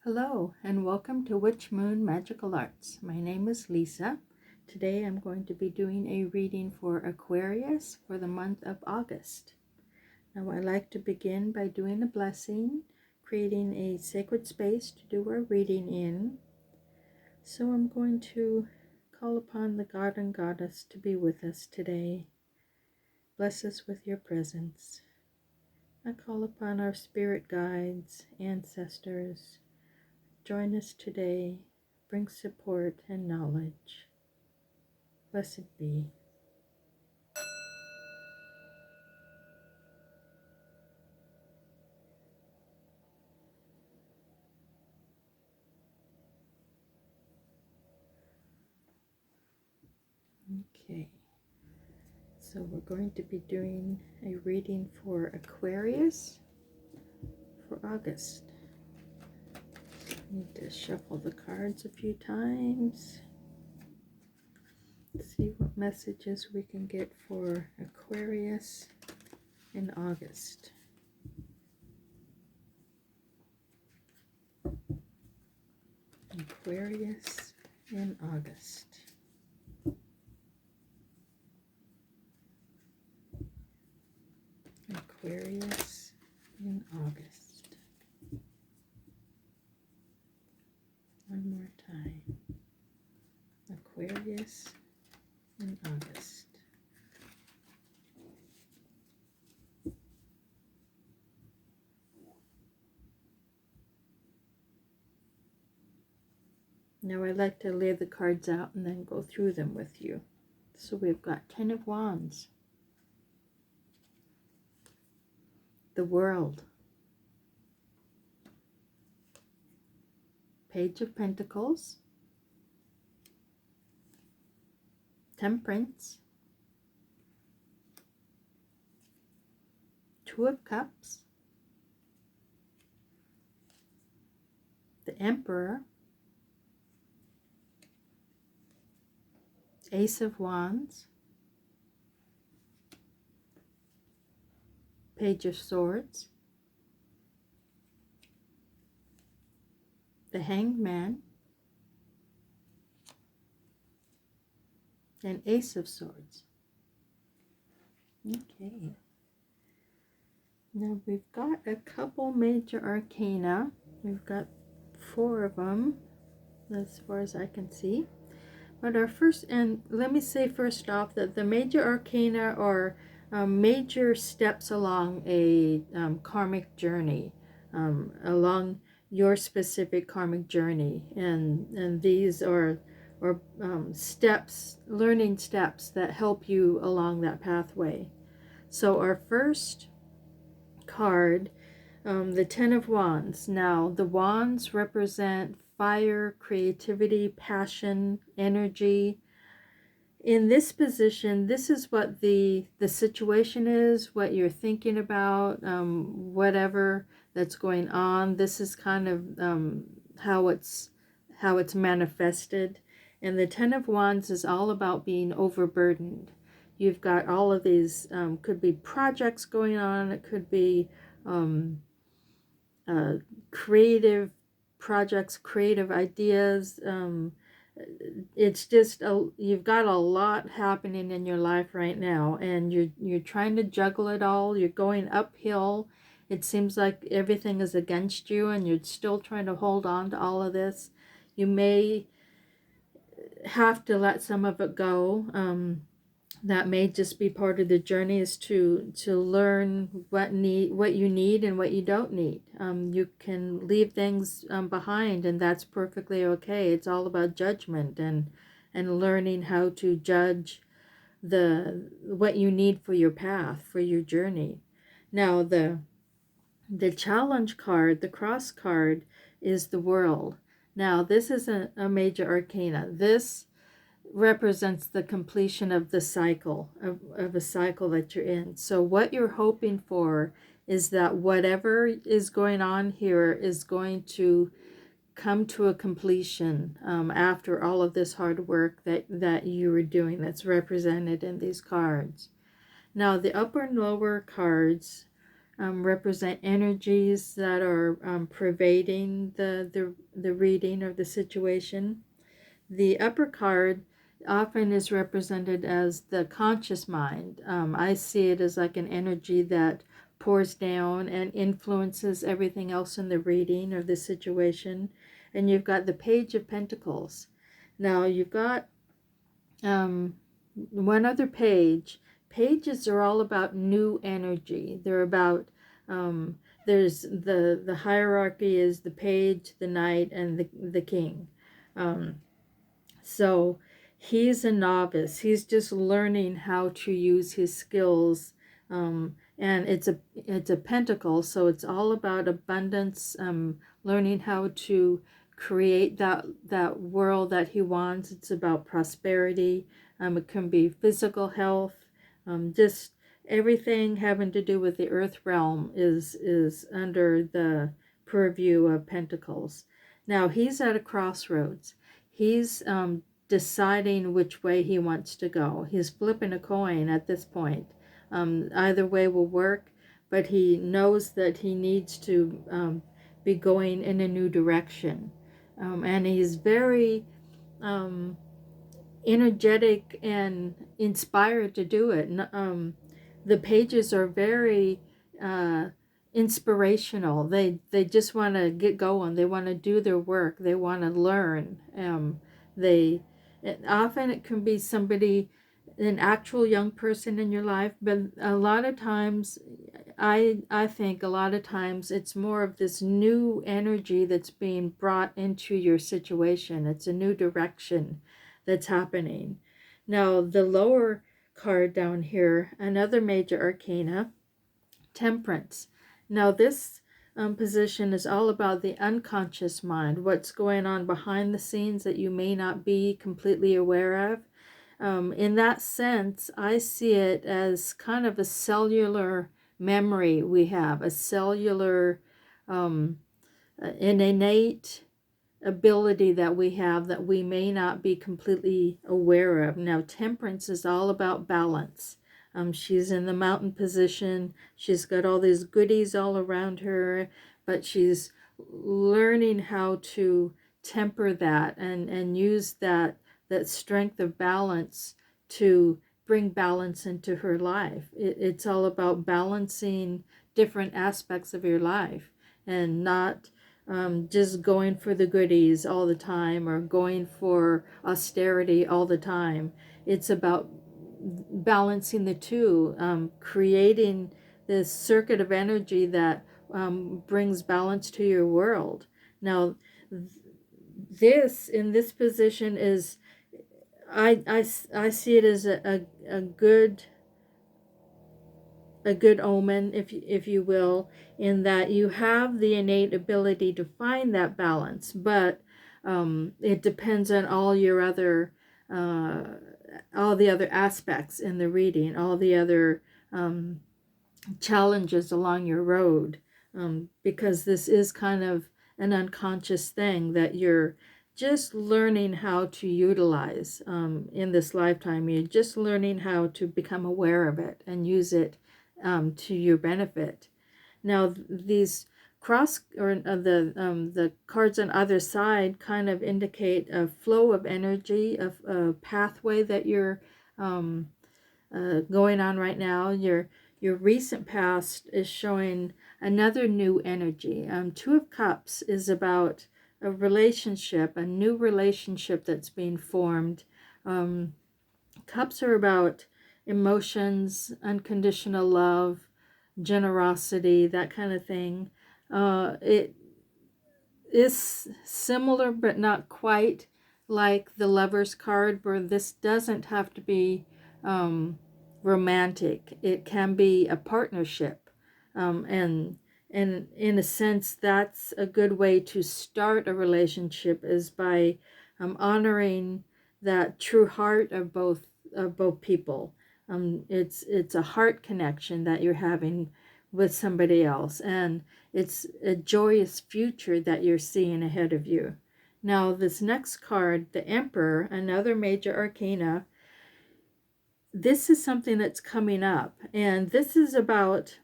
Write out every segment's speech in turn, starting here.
Hello and welcome to Witch Moon Magical Arts. My name is Lisa. Today I'm going to be doing a reading for Aquarius for the month of August. Now I like to begin by doing a blessing, creating a sacred space to do our reading in. So I'm going to call upon the God and Goddess to be with us today. Bless us with your presence. I call upon our spirit guides, ancestors. Join us today, bring support and knowledge. Blessed be. Okay, so we're going to be doing a reading for Aquarius for August. Need to shuffle the cards a few times. See what messages we can get for Aquarius in August. Aquarius in August. Aquarius in August. One more time. Aquarius in August. Now I like to lay the cards out and then go through them with you. So we've got Ten of Wands, the World, Page of Pentacles, Temperance, Two of Cups, the Emperor, Ace of Wands, Page of Swords, the Hanged Man, and Ace of Swords. Okay. Now we've got a couple major arcana. We've got 4 of them as far as I can see. But our first, and let me say first off that the major arcana are major steps along a karmic journey, along your specific karmic journey, and these are steps, learning steps that help you along that pathway. So our first card, the Ten of Wands. Now the wands represent fire, creativity, passion, energy. In this position, this is what the situation is, what you're thinking about, whatever that's going on. This is kind of how it's manifested. And the Ten of Wands is all about being overburdened. You've got all of these, could be projects going on. It could be creative projects, creative ideas. It's just you've got a lot happening in your life right now, and you're trying to juggle it all. You're going uphill. It seems like everything is against you, and you're still trying to hold on to all of this. You may have to let some of it go. That may just be part of the journey, is to learn what you need and what you don't need. You can leave things behind, and that's perfectly okay. It's all about judgment and learning how to judge what you need for your path, for your journey. Now the challenge card, the cross card, is the World. Now this is a major arcana. This represents the completion of the cycle, of a cycle that you're in. So what you're hoping for is that whatever is going on here is going to come to a completion after all of this hard work that you were doing, that's represented in these cards. Now the upper and lower cards represent energies that are pervading the reading of the situation. The upper card often is represented as the conscious mind. I see it as like an energy that pours down and influences everything else in the reading of the situation. And you've got the Page of Pentacles. Now you've got one other page. Pages are all about new energy. They're about there's the hierarchy is the page, the knight, and the king. So he's a novice. He's just learning how to use his skills. And it's a pentacle, so it's all about abundance, learning how to create that world that he wants. It's about prosperity. It can be physical health, just everything having to do with the earth realm is under the purview of Pentacles. Now he's at a crossroads. He's deciding which way he wants to go. He's flipping a coin at this point. Either way will work, but he knows that he needs to be going in a new direction. And he's very energetic and inspired to do it. The pages are very inspirational. They just want to get going. They want to do their work. They want to learn. Often it can be somebody, an actual young person in your life, but a lot of times I think a lot of times it's more of this new energy that's being brought into your situation. It's a new direction that's happening. Now the lower card down here, another major arcana, Temperance. Now this position is all about the unconscious mind, what's going on behind the scenes that you may not be completely aware of. In that sense, I see it as kind of a cellular memory we have, a cellular, an innate ability that we have that we may not be completely aware of. Now, Temperance is all about balance. She's in the mountain position. She's got all these goodies all around her, but she's learning how to temper that and use that strength of balance to bring balance into her life. It's all about balancing different aspects of your life and not just going for the goodies all the time or going for austerity all the time. It's about balancing the two, creating this circuit of energy that brings balance to your world. Now, this in this position is, I see it as a good omen, if you will, in that you have the innate ability to find that balance, but it depends on all your other all the other aspects in the reading, all the other challenges along your road, because this is kind of an unconscious thing that you're just learning how to utilize in this lifetime. You're just learning how to become aware of it and use it to your benefit. Now, these cross or the cards on either side kind of indicate a flow of energy, a pathway that you're going on right now. Your recent past is showing another new energy. Two of Cups is about a relationship, a new relationship that's being formed. Cups are about emotions, unconditional love, generosity, that kind of thing. It is similar but not quite like the Lover's card, where this doesn't have to be romantic. It can be a partnership, and in a sense that's a good way to start a relationship, is by honoring that true heart of both people. It's a heart connection that you're having with somebody else, and it's a joyous future that you're seeing ahead of you. Now, this next card, the Emperor, another major arcana, this is something that's coming up, and this is about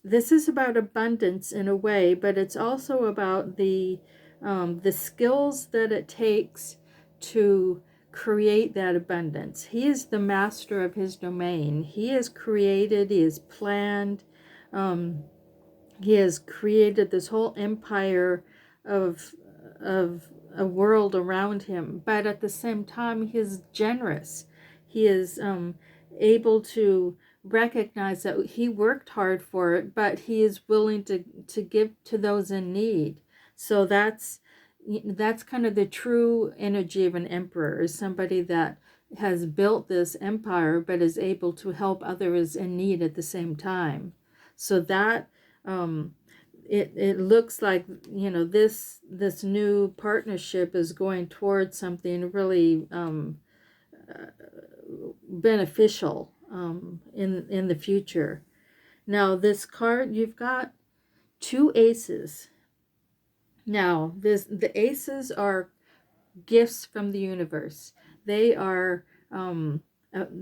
this is about abundance in a way, but it's also about the skills that it takes to create that abundance. He is the master of his domain. He has created, he has planned, um, he has created this whole empire of a world around him. But at the same time, he is generous. He is able to recognize that he worked hard for it, but he is willing to give to those in need. So that's kind of the true energy of an emperor, is somebody that has built this empire but is able to help others in need at the same time. So that um, it looks like, you know, this new partnership is going towards something really beneficial in the future. Now this card, you've got two aces. Now the aces are gifts from the universe. They are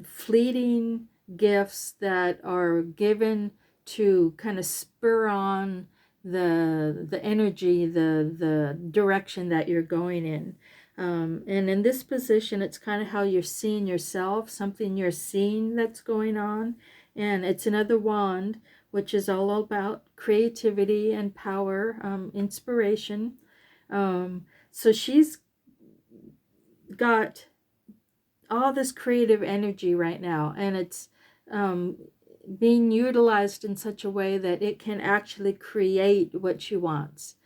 fleeting gifts that are given to kind of spur on the energy, the direction that you're going in. And in this position, it's kind of how you're seeing yourself, something you're seeing that's going on. And it's another wand, which is all about creativity and power, inspiration. So she's got all this creative energy right now, and it's being utilized in such a way that it can actually create what she wants.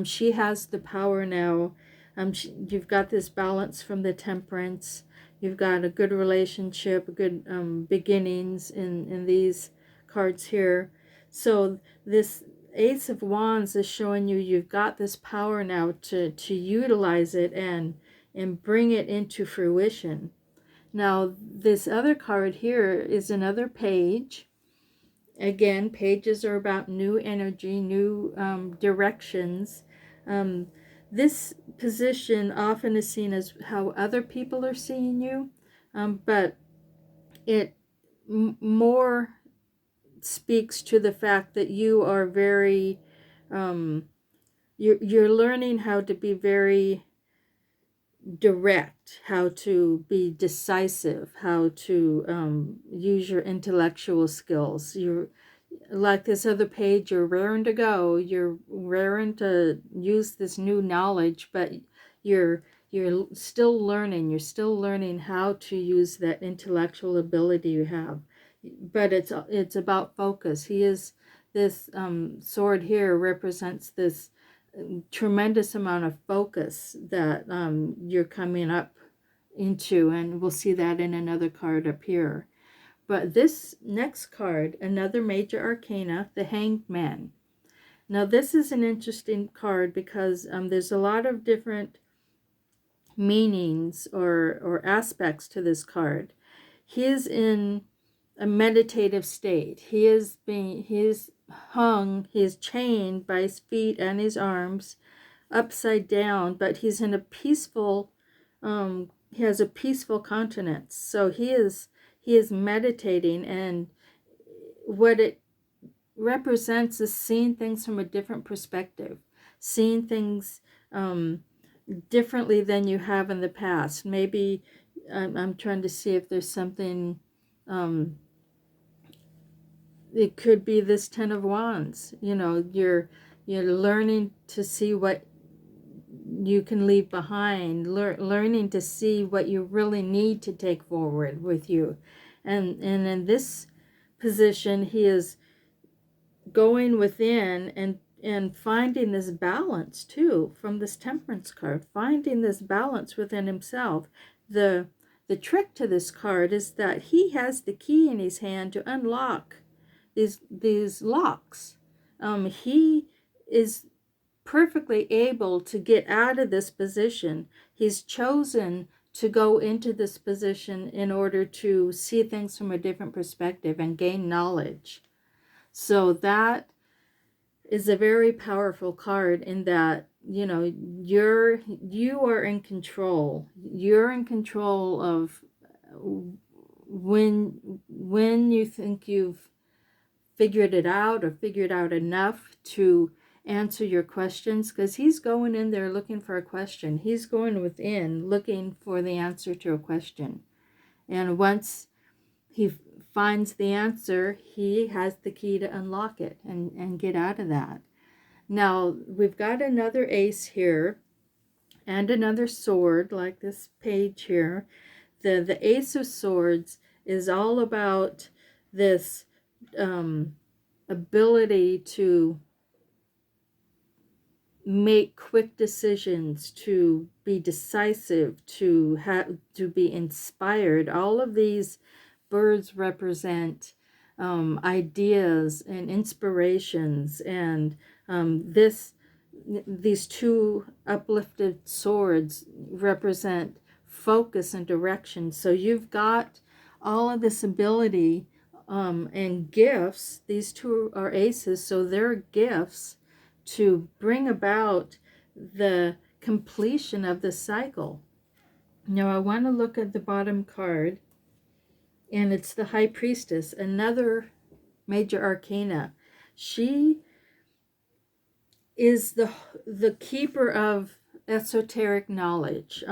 She has the power now. You've got this balance from the temperance. You've got a good relationship, good beginnings in these cards here. So this Ace of Wands is showing you you've got this power now to utilize it and bring it into fruition. Now, this other card here is another page. Again, pages are about new energy, new directions. This position often is seen as how other people are seeing you, but it more speaks to the fact that you are very, you're learning how to be very direct, how to be decisive, how to use your intellectual skills. You're like this other page, you're raring to go, you're raring to use this new knowledge, but you're still learning how to use that intellectual ability you have. But it's about focus. He is this sword here represents this tremendous amount of focus that you're coming up into, and we'll see that in another card up here. But this next card, another major arcana, the Hanged Man. Now this is an interesting card because there's a lot of different meanings or aspects to this card. He is in a meditative state. He is hung, he is chained by his feet and his arms upside down, but he's in a peaceful, he has a peaceful countenance. So he is meditating, and what it represents is seeing things from a different perspective, seeing things differently than you have in the past. Maybe I'm trying to see if there's something, it could be this Ten of Wands. You know, you're learning to see what you can leave behind, learning to see what you really need to take forward with you. And in this position, he is going within and finding this balance too, from this Temperance card, finding this balance within himself. The trick to this card is that he has the key in his hand to unlock these locks. He is perfectly able to get out of this position. He's chosen to go into this position in order to see things from a different perspective and gain knowledge. So that is a very powerful card, in that, you know, you are in control. You're in control of when you think you've figured it out or figured out enough to answer your questions, because he's going in there looking for a question. He's going within looking for the answer to a question. And once he finds the answer, he has the key to unlock it and get out of that. Now, we've got another ace here and another sword, like this page here. The Ace of Swords is all about this ability to make quick decisions, to be decisive, to be inspired. All of these birds represent ideas and inspirations, and these two uplifted swords represent focus and direction. So you've got all of this ability and gifts. These two are aces, so they're gifts to bring about the completion of the cycle. Now I want to look at the bottom card, and it's the High Priestess, another major arcana. She is the keeper of esoteric knowledge.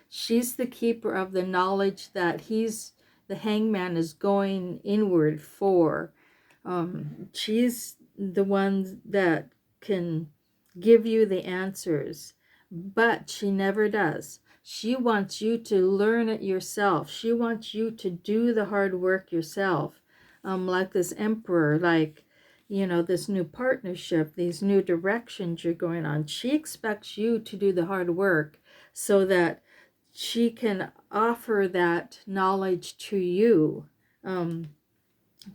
She's the keeper of the knowledge that the hangman is going inward for. She's the one that can give you the answers, but she never does. She wants you to learn it yourself. She wants you to do the hard work yourself. Like this emperor, like, you know, this new partnership, these new directions you're going on. She expects you to do the hard work so that she can offer that knowledge to you.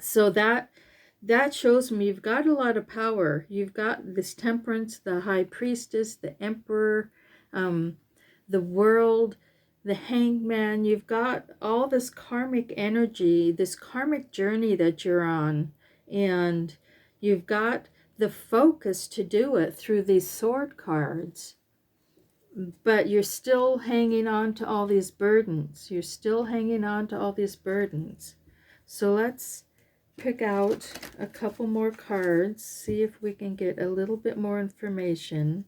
So that shows me you've got a lot of power. You've got this Temperance, the High Priestess, the Emperor, the World, the Hangman. You've got all this karmic energy, this karmic journey that you're on, and you've got the focus to do it through these sword cards. But you're still hanging on to all these burdens. You're still hanging on to all these burdens. So let's pick out a couple more cards, see if we can get a little bit more information.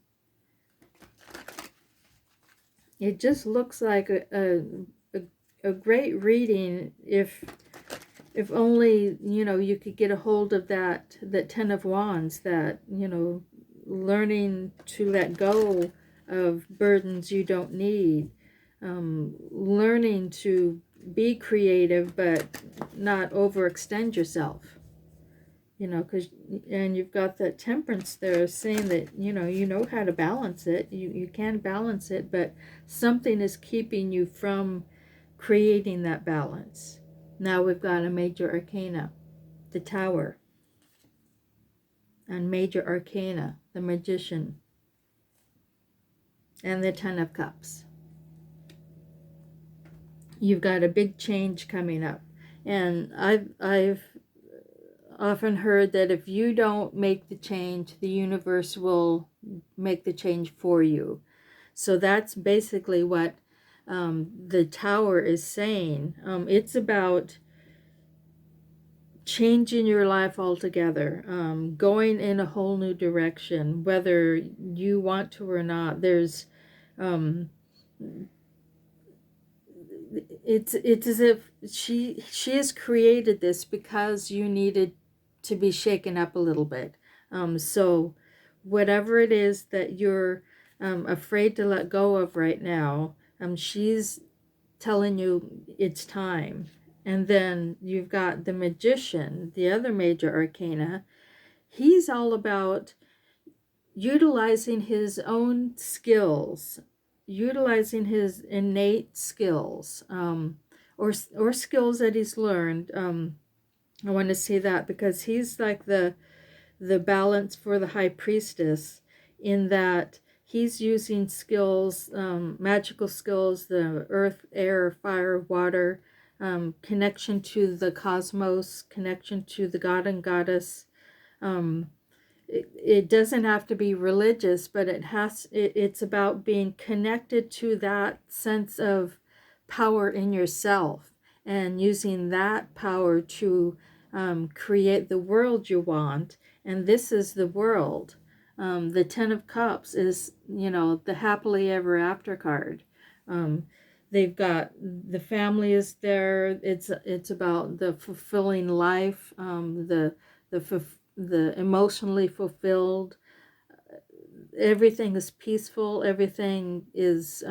It just looks like a great reading if only, you know, you could get a hold of that Ten of Wands, that, you know, learning to let go of burdens you don't need, learning to be creative but not overextend yourself, you know, and you've got that Temperance there saying that, you know how to balance it. You can balance it, but something is keeping you from creating that balance. Now we've got a major arcana, the Tower, and major arcana, the Magician, and the Ten of Cups. You've got a big change coming up, and I've often heard that if you don't make the change, the universe will make the change for you. So that's basically what the Tower is saying. It's about changing your life altogether, going in a whole new direction, whether you want to or not. There's it's as if she has created this because you needed to be shaken up a little bit. So whatever it is that you're afraid to let go of right now, she's telling you it's time. And then you've got the Magician, the other major arcana. He's all about utilizing his own skills, utilizing his innate skills, or skills that he's learned. I want to say that because he's like the balance for the High Priestess, in that he's using skills, magical skills, the earth, air, fire, water, connection to the cosmos, connection to the god and goddess. It doesn't have to be religious, but it's about being connected to that sense of power in yourself and using that power to create the world you want, and this is the world. The Ten of Cups is, you know, the happily ever after card. Um, they've got the family is there. It's about the fulfilling life, the emotionally fulfilled. Everything is peaceful. Everything is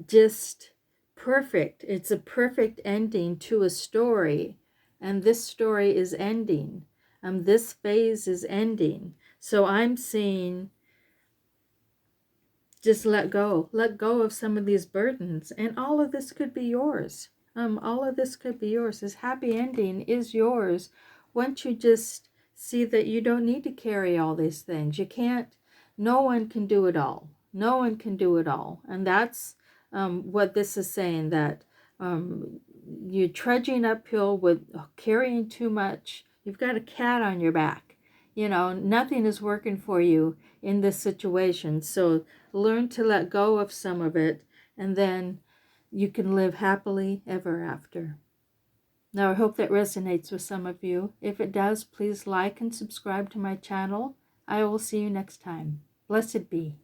just perfect. It's a perfect ending to a story, and this story is ending. This phase is ending. So I'm seeing, just let go of some of these burdens, and all of this could be yours. All of this could be yours. This happy ending is yours once you just see that you don't need to carry all these things. You can't. No one can do it all. No one can do it all, and that's what this is saying. That you're trudging uphill with carrying too much. You've got a cat on your back. You know, nothing is working for you in this situation. So learn to let go of some of it, and then you can live happily ever after. Now, I hope that resonates with some of you. If it does, please like and subscribe to my channel. I will see you next time. Blessed be.